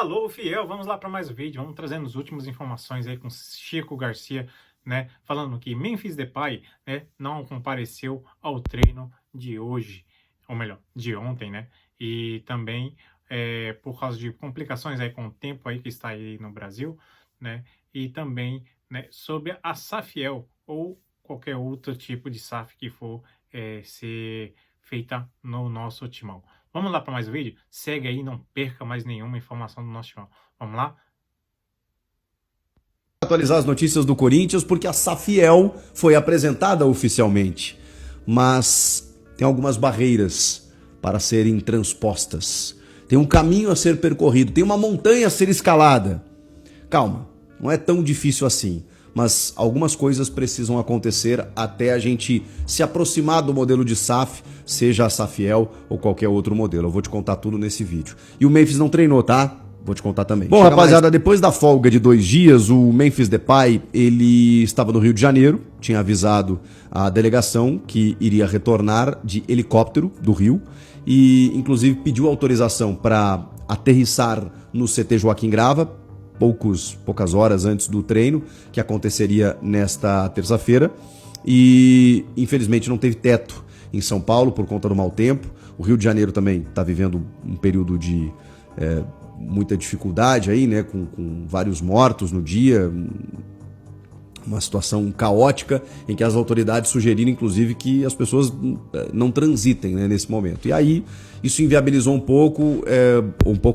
Alô, fiel, vamos lá para mais um vídeo, vamos trazendo as últimas informações aí com Chico Garcia, né, falando que Memphis Depay, né, não compareceu ao treino de hoje, ou melhor, de ontem, né, e também por causa de complicações aí com o tempo aí que está aí no Brasil, né, e também, né, sobre a Safiel ou qualquer outro tipo de SAF que for ser feita no nosso timão. Vamos lá para mais um vídeo? Segue aí, não perca mais nenhuma informação do nosso timão. Vamos lá? Atualizar as notícias do Corinthians porque a Safiel foi apresentada oficialmente, mas tem algumas barreiras para serem transpostas. Tem um caminho a ser percorrido, tem uma montanha a ser escalada. Calma, não é tão difícil assim, mas algumas coisas precisam acontecer até a gente se aproximar do modelo de SAF, seja a Safiel ou qualquer outro modelo. Eu vou te contar tudo nesse vídeo. E o Memphis não treinou, tá? Vou te contar também. Bom, rapaziada, depois da folga de 2 dias, o Memphis Depay, ele estava no Rio de Janeiro, tinha avisado a delegação que iria retornar de helicóptero do Rio e, inclusive, pediu autorização para aterrissar no CT Joaquim Grava, poucas horas antes do treino, que aconteceria nesta terça-feira. E, infelizmente, não teve teto em São Paulo por conta do mau tempo. O Rio de Janeiro também está vivendo um período de muita dificuldade aí, né, com vários mortos no dia, uma situação caótica em que as autoridades sugeriram, inclusive, que as pessoas não transitem, né, nesse momento. E aí isso inviabilizou um pouco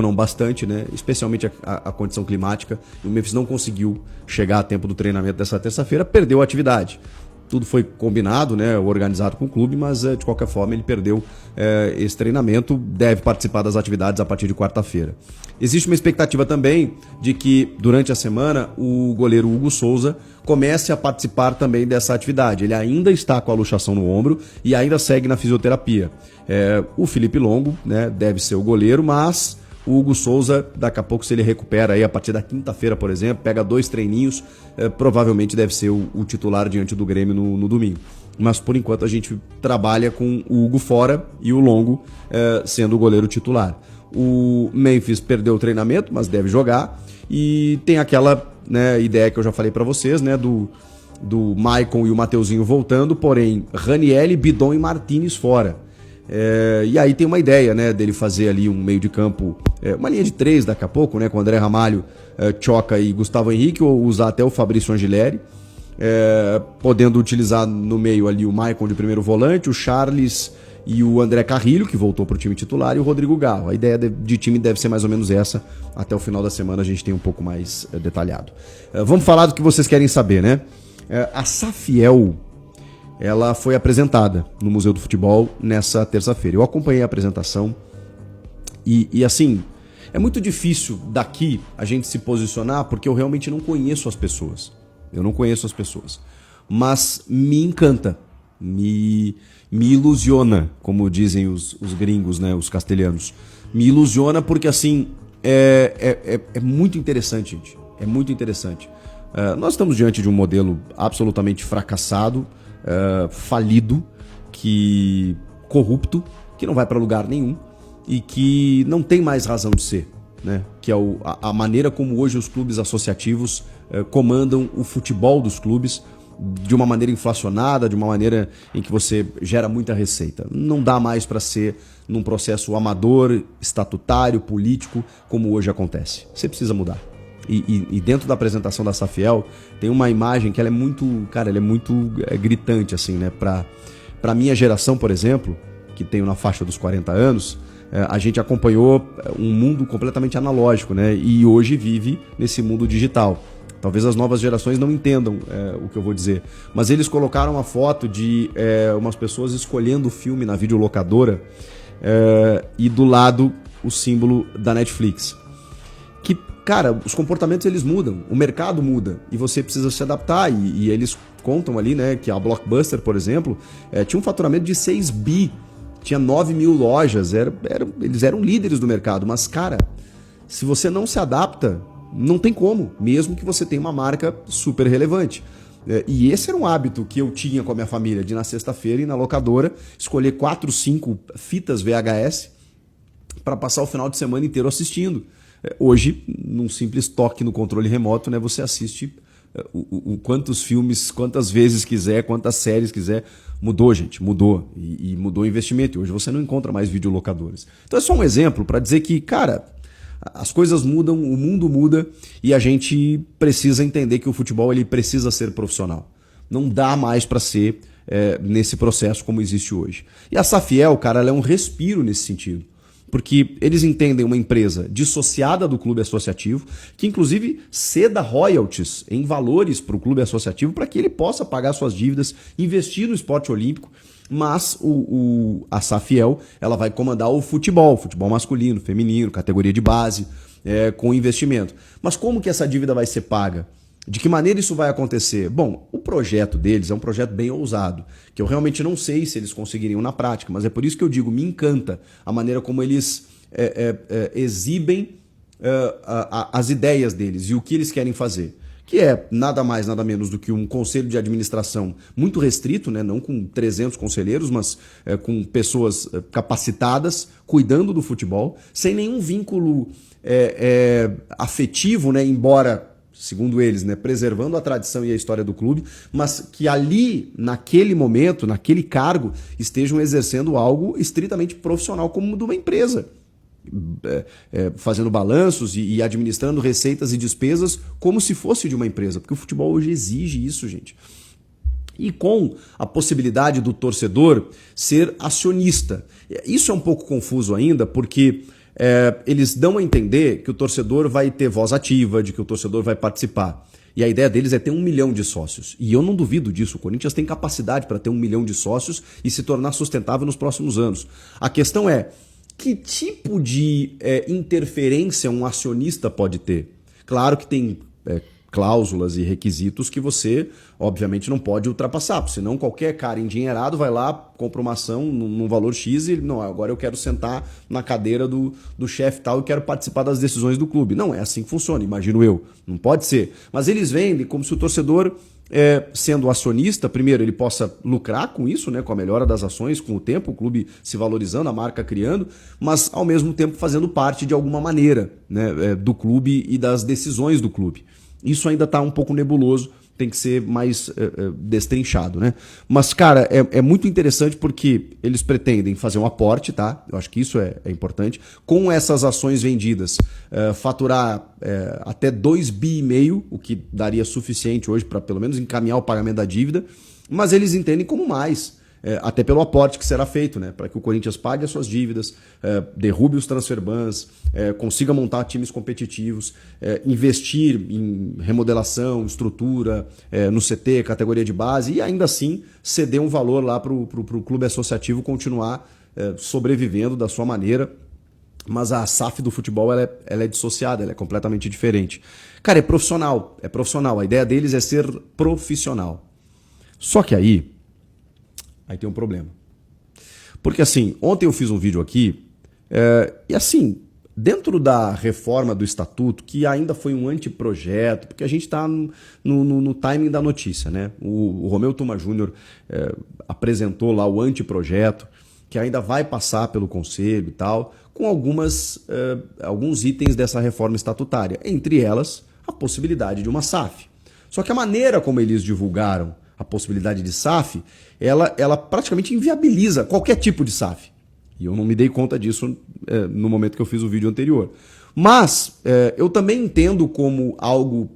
não, bastante, né, especialmente a condição climática. E o Memphis não conseguiu chegar a tempo do treinamento dessa terça-feira, perdeu a atividade. Tudo foi combinado, né, organizado com o clube, mas de qualquer forma ele perdeu esse treinamento, deve participar das atividades a partir de quarta-feira. Existe uma expectativa também de que durante a semana o goleiro Hugo Souza comece a participar também dessa atividade. Ele ainda está com a luxação no ombro e ainda segue na fisioterapia. O Felipe Longo, né, deve ser o goleiro, mas o Hugo Souza, daqui a pouco, se ele recupera aí a partir da quinta-feira, por exemplo, pega 2 treininhos, provavelmente deve ser o titular diante do Grêmio no domingo. Mas por enquanto a gente trabalha com o Hugo fora e o Longo sendo o goleiro titular. O Memphis perdeu o treinamento, mas deve jogar. E tem aquela, né, ideia que eu já falei pra vocês, né, do Maicon e o Mateuzinho voltando, porém Ranieri, Bidon e Martínez fora. E aí tem uma ideia, né, dele fazer ali um meio de campo, uma linha de 3 daqui a pouco, né, com André Ramalho, Choca e Gustavo Henrique, ou usar até o Fabrício Angileri, podendo utilizar no meio ali o Maicon de primeiro volante, o Charles e o André Carrilho, que voltou para o time titular, e o Rodrigo Garro. A ideia de time deve ser mais ou menos essa. Até o final da semana a gente tem um pouco mais detalhado. Vamos falar do que vocês querem saber, né? A Safiel, ela foi apresentada no Museu do Futebol nessa terça-feira. Eu acompanhei a apresentação e assim, é muito difícil daqui a gente se posicionar porque eu realmente não conheço as pessoas. Eu não conheço as pessoas. Mas me encanta, me ilusiona, como dizem os gringos, né, os castelhanos. Me ilusiona porque assim, é muito interessante, gente. É muito interessante. Nós estamos diante de um modelo absolutamente fracassado, falido, corrupto, que não vai para lugar nenhum e que não tem mais razão de ser, né? Que é a maneira como hoje os clubes associativos comandam o futebol dos clubes, de uma maneira inflacionada, de uma maneira em que você gera muita receita. Não dá mais para ser num processo amador, estatutário, político, como hoje acontece. Você precisa mudar. E dentro da apresentação da Safiel tem uma imagem que ela é muito, cara, ela é muito gritante, assim, né? Pra minha geração, por exemplo, que tenho na faixa dos 40 anos, a gente acompanhou um mundo completamente analógico, né? E hoje vive nesse mundo digital. Talvez as novas gerações não entendam o que eu vou dizer, mas eles colocaram uma foto de umas pessoas escolhendo o filme na videolocadora e do lado o símbolo da Netflix. Que, cara, os comportamentos eles mudam, o mercado muda e você precisa se adaptar. E eles contam ali, né, que a Blockbuster, por exemplo, tinha um faturamento de 6 bi, tinha 9 mil lojas, eles eram líderes do mercado, mas, cara, se você não se adapta, não tem como, mesmo que você tenha uma marca super relevante. E esse era um hábito que eu tinha com a minha família, de na sexta-feira ir na locadora, escolher 4, 5 fitas VHS para passar o final de semana inteiro assistindo. Hoje, num simples toque no controle remoto, né, você assiste quantos filmes, quantas vezes quiser, quantas séries quiser. Mudou, gente, mudou. E mudou o investimento. E hoje você não encontra mais videolocadores. Então é só um exemplo para dizer que, cara, as coisas mudam, o mundo muda e a gente precisa entender que o futebol ele precisa ser profissional. Não dá mais para ser nesse processo como existe hoje. E a Safiel, cara, ela é um respiro nesse sentido. Porque eles entendem uma empresa dissociada do clube associativo, que inclusive ceda royalties em valores para o clube associativo para que ele possa pagar suas dívidas, investir no esporte olímpico, mas a Safiel ela vai comandar o futebol masculino, feminino, categoria de base, com investimento. Mas como que essa dívida vai ser paga? De que maneira isso vai acontecer? Bom, o projeto deles é um projeto bem ousado, que eu realmente não sei se eles conseguiriam na prática, mas é por isso que eu digo, me encanta a maneira como eles exibem as ideias deles e o que eles querem fazer. Que é nada mais, nada menos do que um conselho de administração muito restrito, né? Não com 300 conselheiros, mas com pessoas capacitadas, cuidando do futebol, sem nenhum vínculo afetivo, né? Embora, segundo eles, né, preservando a tradição e a história do clube, mas que ali, naquele momento, naquele cargo, estejam exercendo algo estritamente profissional, como de uma empresa. Fazendo balanços e administrando receitas e despesas como se fosse de uma empresa, porque o futebol hoje exige isso, gente. E com a possibilidade do torcedor ser acionista. Isso é um pouco confuso ainda, porque eles dão a entender que o torcedor vai ter voz ativa, de que o torcedor vai participar. E a ideia deles é ter 1 milhão de sócios. E eu não duvido disso. O Corinthians tem capacidade para ter 1 milhão de sócios e se tornar sustentável nos próximos anos. A questão é, que tipo de interferência um acionista pode ter? Claro que tem cláusulas e requisitos que você, obviamente, não pode ultrapassar, senão qualquer cara endinheirado vai lá, compra uma ação num valor X e não, agora eu quero sentar na cadeira do chefe tal e quero participar das decisões do clube. Não é assim que funciona, imagino eu. Não pode ser. Mas eles vendem como se o torcedor, sendo acionista, primeiro ele possa lucrar com isso, né, com a melhora das ações, com o tempo, o clube se valorizando, a marca criando, mas ao mesmo tempo fazendo parte de alguma maneira, né, do clube e das decisões do clube. Isso ainda está um pouco nebuloso, tem que ser mais destrinchado, né? Mas, cara, é muito interessante porque eles pretendem fazer um aporte, tá? Eu acho que isso é importante. Com essas ações vendidas, faturar até 2,5 bi, o que daria suficiente hoje para pelo menos encaminhar o pagamento da dívida, mas eles entendem como mais. Até pelo aporte que será feito, né, para que o Corinthians pague as suas dívidas, derrube os transfer bans, consiga montar times competitivos, investir em remodelação, estrutura, no CT, categoria de base, e ainda assim ceder um valor lá para o clube associativo continuar sobrevivendo da sua maneira. Mas a SAF do futebol ela é dissociada, ela é completamente diferente. Cara, é profissional, a ideia deles é ser profissional. Só que aí tem um problema. Porque assim, ontem eu fiz um vídeo aqui e assim, dentro da reforma do estatuto, que ainda foi um anteprojeto, porque a gente está no timing da notícia, né? O Romeu Tuma Júnior apresentou lá o anteprojeto, que ainda vai passar pelo conselho e tal, com alguns itens dessa reforma estatutária, entre elas a possibilidade de uma SAF. Só que a maneira como eles divulgaram a possibilidade de SAF, ela praticamente inviabiliza qualquer tipo de SAF. E eu não me dei conta disso no momento que eu fiz o vídeo anterior. Mas eu também entendo como algo,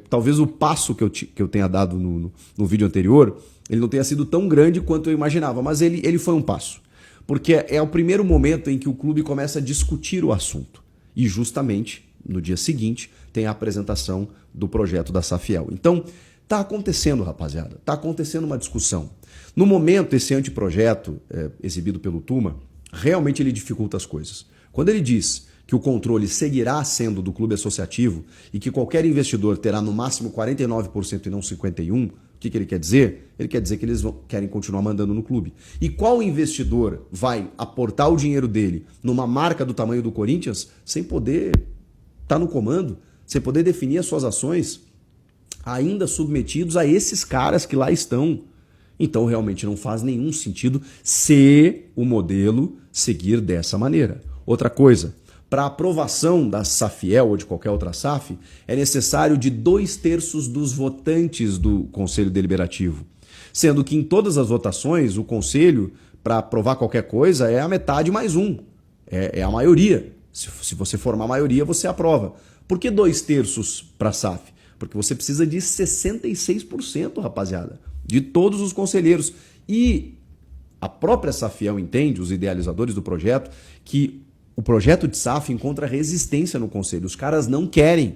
talvez o passo que eu tenha dado no vídeo anterior, ele não tenha sido tão grande quanto eu imaginava, mas ele foi um passo. Porque é o primeiro momento em que o clube começa a discutir o assunto. E justamente, no dia seguinte, tem a apresentação do projeto da Safiel. Então, está acontecendo, rapaziada. Está acontecendo uma discussão. No momento, esse anteprojeto exibido pelo Tuma, realmente ele dificulta as coisas. Quando ele diz que o controle seguirá sendo do clube associativo e que qualquer investidor terá no máximo 49% e não 51%, o que ele quer dizer? Ele quer dizer que eles querem continuar mandando no clube. E qual investidor vai aportar o dinheiro dele numa marca do tamanho do Corinthians sem poder estar no comando, sem poder definir as suas ações, ainda submetidos a esses caras que lá estão? Então realmente não faz nenhum sentido se o modelo seguir dessa maneira. Outra coisa, para aprovação da Safiel ou de qualquer outra SAF, é necessário de 2/3 dos votantes do Conselho Deliberativo. Sendo que em todas as votações, o Conselho, para aprovar qualquer coisa, é a metade mais um. É a maioria. Se você formar a maioria, você aprova. Por que 2/3 para a SAF? Porque você precisa de 66%, rapaziada, de todos os conselheiros. E a própria Safiel entende, os idealizadores do projeto, que o projeto de SAF encontra resistência no Conselho. Os caras não querem.